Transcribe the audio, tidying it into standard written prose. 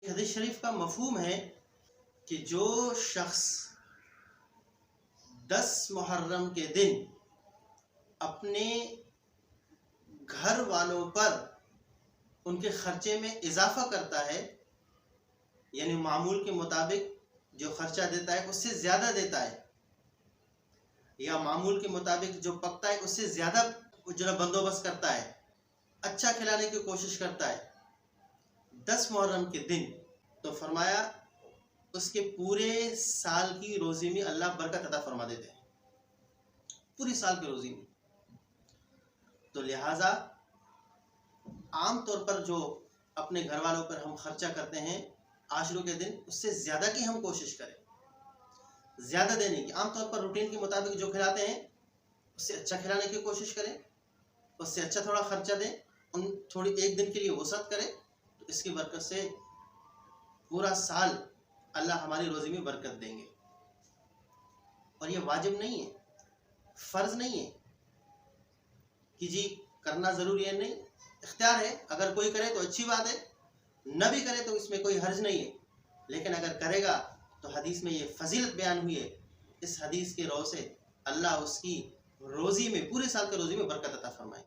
حدیث شریف کا مفہوم ہے کہ جو شخص 10 محرم کے دن اپنے گھر والوں پر ان کے خرچے میں اضافہ کرتا ہے، یعنی معمول کے مطابق جو خرچہ دیتا ہے اس سے زیادہ دیتا ہے، یا معمول کے مطابق جو پکتا ہے اس سے زیادہ جو بندوبست کرتا ہے، اچھا کھلانے کی کوشش کرتا ہے 10 محرم کے دن، تو فرمایا اس کے پورے سال کی روزی میں اللہ برکت عطا فرما دیتے ہیں، پوری سال کی روزی میں۔ تو لہٰذا عام طور پر جو اپنے گھر والوں پر ہم خرچہ کرتے ہیں عاشورہ کے دن، اس سے زیادہ کی ہم کوشش کریں، زیادہ دینے کی۔ عام طور پر روٹین کے مطابق جو کھلاتے ہیں اس سے اچھا کھلانے کی کوشش کریں، اس سے اچھا تھوڑا خرچہ دیں، ان تھوڑی ایک دن کے لیے وسعت کریں، تو اس کی برکت سے پورا سال اللہ ہماری روزی میں برکت دیں گے۔ اور یہ واجب نہیں ہے، فرض نہیں ہے کہ جی کرنا ضروری ہے، نہیں، اختیار ہے۔ اگر کوئی کرے تو اچھی بات ہے، نہ بھی کرے تو اس میں کوئی حرج نہیں ہے، لیکن اگر کرے گا تو حدیث میں یہ فضیلت بیان ہوئی ہے، اس حدیث کے رو سے اللہ اس کی روزی میں، پورے سال کے روزی میں برکت عطا فرمائے۔